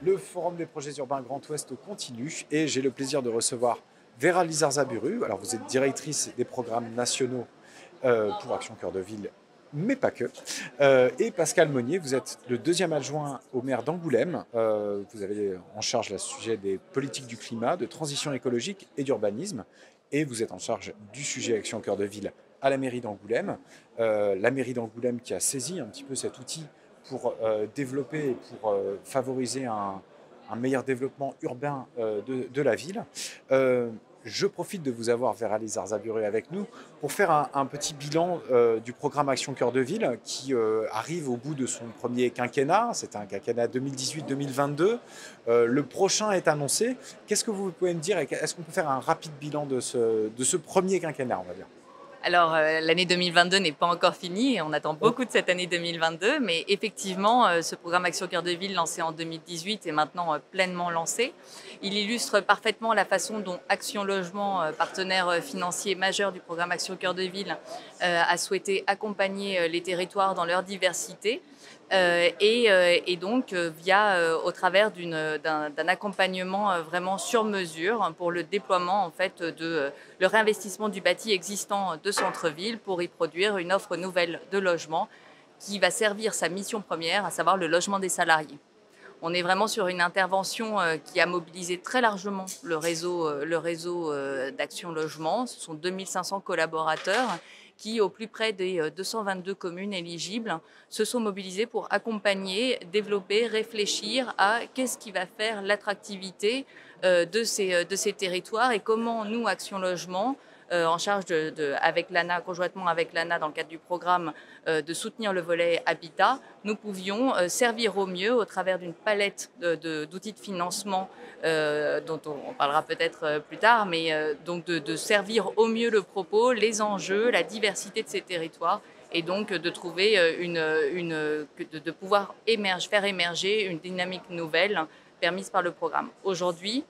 Le Forum des projets urbains Grand Ouest continue et j'ai le plaisir de recevoir Vera Lizarzaburu. Alors, vous êtes directrice des programmes nationaux pour Action Cœur de Ville, mais pas que. Et Pascal Monnier, vous êtes le deuxième adjoint au maire d'Angoulême. Vous avez en charge le sujet des politiques du climat, de transition écologique et d'urbanisme. Et vous êtes en charge du sujet Action Cœur de Ville à la mairie d'Angoulême. La mairie d'Angoulême qui a saisi un petit peu cet outil pour développer et pour favoriser un meilleur développement urbain de la ville. Je profite de vous avoir, Vera Lizarzaburu, avec nous pour faire un petit bilan du programme Action Cœur de Ville qui arrive au bout de son premier quinquennat. C'est un quinquennat 2018-2022. Le prochain est annoncé. Qu'est-ce que vous pouvez me dire? Est-ce qu'on peut faire un rapide bilan de ce premier quinquennat, on va dire? Alors, l'année 2022 n'est pas encore finie et on attend beaucoup de cette année 2022, mais effectivement, ce programme Action Cœur de Ville lancé en 2018 est maintenant pleinement lancé. Il illustre parfaitement la façon dont Action Logement, partenaire financier majeur du programme Action Cœur de Ville, a souhaité accompagner les territoires dans leur diversité. Et donc au travers d'un accompagnement vraiment sur mesure pour le déploiement en fait le réinvestissement du bâti existant de centre-ville pour y produire une offre nouvelle de logement qui va servir sa mission première, à savoir le logement des salariés. On est vraiment sur une intervention qui a mobilisé très largement le réseau d'Action Logement. Ce sont 2500 collaborateurs qui, au plus près des 222 communes éligibles, se sont mobilisés pour accompagner, développer, réfléchir à qu'est-ce qui va faire l'attractivité de ces territoires et comment nous, Action Logement, en charge avec l'ANA, conjointement avec l'ANA dans le cadre du programme, de soutenir le volet habitat, nous pouvions servir au mieux au travers d'une palette d'outils de financement dont on parlera peut-être plus tard, mais donc de servir au mieux le propos, les enjeux, la diversité de ces territoires et donc de trouver de pouvoir faire émerger une dynamique nouvelle permise par le programme. Aujourd'hui,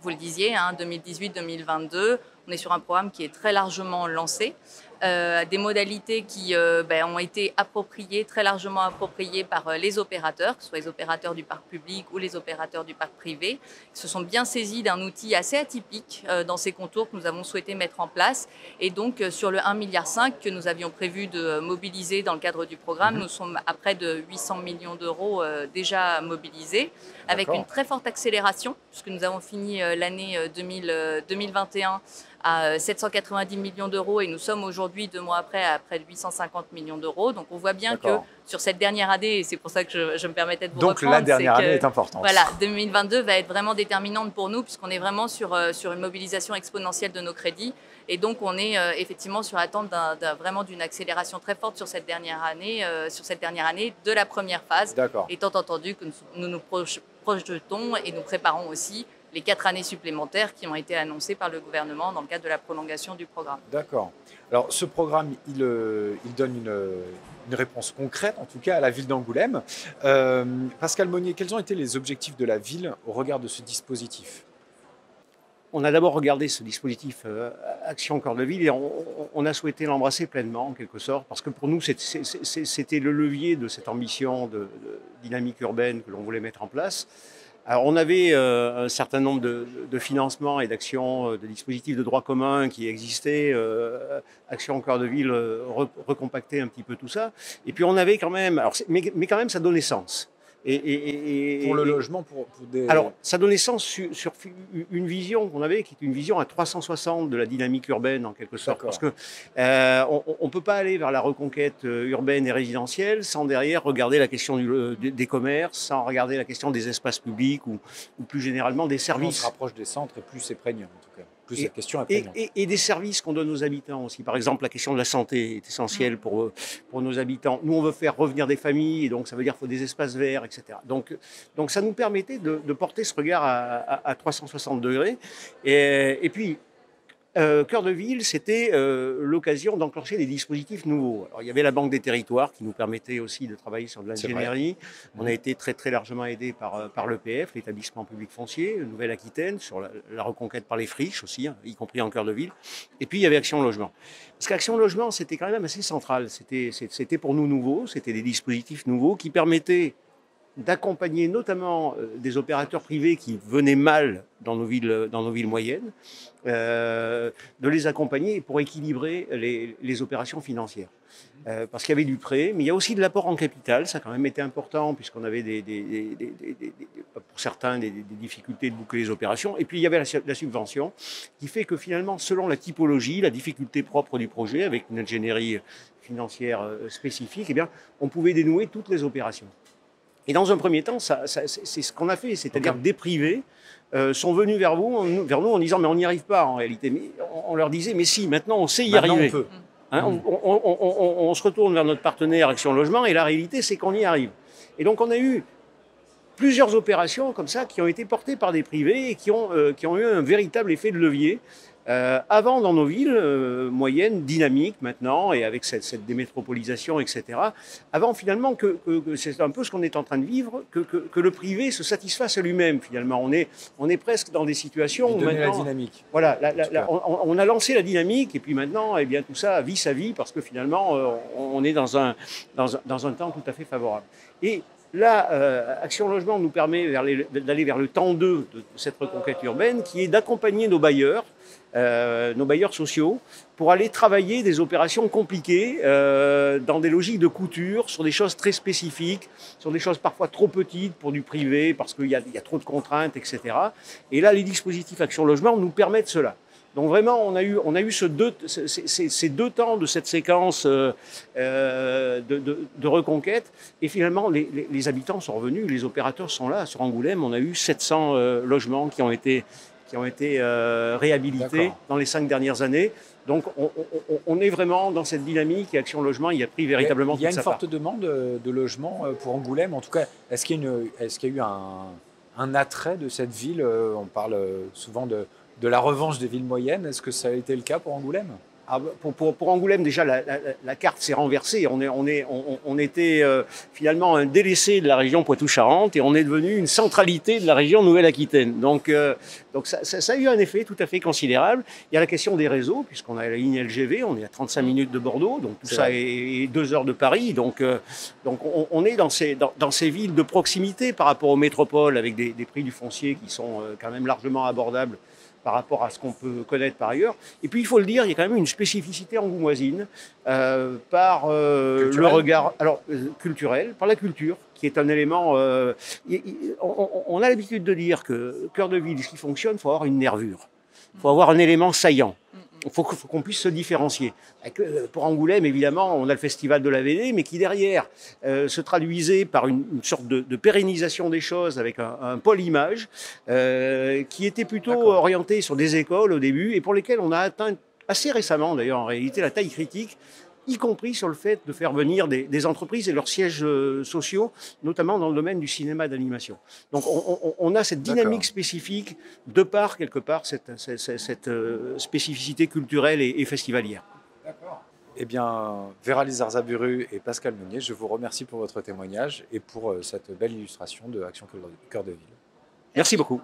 vous le disiez, 2018-2022, on est sur un programme qui est très largement lancé, des modalités qui ont été appropriées, très largement appropriées par les opérateurs, que ce soit les opérateurs du parc public ou les opérateurs du parc privé, qui se sont bien saisis d'un outil assez atypique dans ces contours que nous avons souhaité mettre en place. Et donc, sur le 1,5 milliard que nous avions prévu de mobiliser dans le cadre du programme, nous sommes à près de 800 millions d'euros déjà mobilisés, avec une très forte accélération, puisque nous avons fini l'année 2021 à 790 millions d'euros et nous sommes aujourd'hui, 2 mois après, à près de 850 millions d'euros. Donc on voit bien que sur cette dernière année, et c'est pour ça que je me permettais de vous reprendre. Donc la dernière année est importante. Voilà, 2022 va être vraiment déterminante pour nous puisqu'on est vraiment sur une mobilisation exponentielle de nos crédits. Et donc on est effectivement sur l'attente vraiment d'une accélération très forte sur cette dernière année de la première phase. Étant entendu que nous nous projetons et nous préparons aussi les 4 années supplémentaires qui ont été annoncées par le gouvernement dans le cadre de la prolongation du programme. D'accord. Alors ce programme, il donne une réponse concrète, en tout cas à la ville d'Angoulême. Pascal Monnier, quels ont été les objectifs de la ville au regard de ce dispositif? On a d'abord regardé ce dispositif Action Cœur de Ville et on a souhaité l'embrasser pleinement, en quelque sorte, parce que pour nous, c'était le levier de cette ambition de dynamique urbaine que l'on voulait mettre en place. Alors, on avait un certain nombre de financements et d'actions, de dispositifs de droit commun qui existaient, Action Cœur de Ville recompactait un petit peu tout ça. Et puis on avait quand même, mais quand même ça donnait sens. Pour le logement, pour des... Alors, ça donnait sens sur une vision qu'on avait, qui est une vision à 360 de la dynamique urbaine, en quelque sorte. Parce que on ne peut pas aller vers la reconquête urbaine et résidentielle sans derrière regarder la question des commerces, sans regarder la question des espaces publics ou plus généralement des services. Plus on se rapproche des centres et plus c'est prégnant, en tout cas. Plus cette question est prégnante. Et des services qu'on donne aux habitants aussi. Par exemple, la question de la santé est essentielle pour nos habitants. Nous, on veut faire revenir des familles, et donc ça veut dire qu'il faut des espaces verts, etc. Donc ça nous permettait de porter ce regard à 360 degrés. Et puis, Cœur de Ville, c'était l'occasion d'enclencher des dispositifs nouveaux. Alors, il y avait la Banque des territoires qui nous permettait aussi de travailler sur de l'ingénierie. On a été très, très largement aidé par l'EPF, l'établissement public foncier, Nouvelle-Aquitaine, sur la reconquête par les friches aussi, y compris en Cœur de Ville. Et puis, il y avait Action Logement. Parce qu'Action Logement, c'était quand même assez central. C'était pour nous nouveau, c'était des dispositifs nouveaux qui permettaient d'accompagner notamment des opérateurs privés qui venaient mal dans nos villes moyennes, de les accompagner pour équilibrer les opérations financières. Parce qu'il y avait du prêt, mais il y a aussi de l'apport en capital, ça a quand même été important, puisqu'on avait pour certains des difficultés de boucler les opérations, et puis il y avait la subvention, qui fait que finalement, selon la typologie, la difficulté propre du projet, avec une ingénierie financière spécifique, eh bien, on pouvait dénouer toutes les opérations. Et dans un premier temps, c'est ce qu'on a fait, c'est-à-dire des privés sont venus vers nous en disant « mais on n'y arrive pas en réalité ». Mais on leur disait « mais si, maintenant on sait y arriver ». On peut. Hein, on se retourne vers notre partenaire Action Logement et la réalité, c'est qu'on y arrive. Et donc, on a eu plusieurs opérations comme ça qui ont été portées par des privés et qui ont eu un véritable effet de levier. Avant, dans nos villes moyennes, dynamiques maintenant, et avec cette démétropolisation, etc., avant finalement que c'est un peu ce qu'on est en train de vivre, que le privé se satisfasse à lui-même finalement. On est presque dans des situations où maintenant... la dynamique. Voilà, on a lancé la dynamique, et puis maintenant, eh bien, tout ça vit sa vie, parce que finalement, on est dans un temps tout à fait favorable. Et là, Action Logement nous permet d'aller vers le temps 2 de cette reconquête urbaine, qui est d'accompagner nos bailleurs sociaux, pour aller travailler des opérations compliquées dans des logiques de couture, sur des choses très spécifiques, sur des choses parfois trop petites pour du privé, parce qu'il y a trop de contraintes, etc. Et là, les dispositifs Action Logement nous permettent cela. Donc vraiment, on a eu ces deux temps de cette séquence de reconquête, et finalement, les habitants sont revenus, les opérateurs sont là. Sur Angoulême, on a eu 700 logements qui ont été réhabilités dans les 5 dernières années. Donc, on est vraiment dans cette dynamique, et Action Logement, il a pris véritablement toute sa part. Il y a une forte demande de logements pour Angoulême. En tout cas, est-ce qu'il y a eu un attrait de cette ville? On parle souvent de la revanche des villes moyennes. Est-ce que ça a été le cas pour Angoulême? Pour Angoulême, déjà, la carte s'est renversée. On était finalement un délaissé de la région Poitou-Charentes, et on est devenu une centralité de la région Nouvelle-Aquitaine. Donc ça a eu un effet tout à fait considérable. Il y a la question des réseaux, puisqu'on a la ligne LGV, on est à 35 minutes de Bordeaux, donc tout ça est 2 heures de Paris. Donc on est dans ces villes de proximité par rapport aux métropoles, avec des prix du foncier qui sont quand même largement abordables par rapport à ce qu'on peut connaître par ailleurs. Et puis, il faut le dire, il y a quand même une spécificité angoumoisine par le regard culturel, par la culture, qui est un élément... on a l'habitude de dire que cœur de ville, ce qui fonctionne, il faut avoir une nervure. Il faut avoir un élément saillant. Il faut qu'on puisse se différencier. Pour Angoulême, évidemment, on a le Festival de la VD, mais qui derrière se traduisait par une sorte de pérennisation des choses avec un pôle image qui était plutôt orienté sur des écoles au début, et pour lesquelles on a atteint assez récemment, d'ailleurs, en réalité, la taille critique, y compris sur le fait de faire venir des entreprises et leurs sièges sociaux, notamment dans le domaine du cinéma d'animation. Donc on a cette dynamique spécifique de par, quelque part, cette spécificité culturelle et festivalière. D'accord. Eh bien, Vera Lizarza-Buru et Pascal Meunier, je vous remercie pour votre témoignage et pour cette belle illustration de Action Cœur de Ville. Merci beaucoup.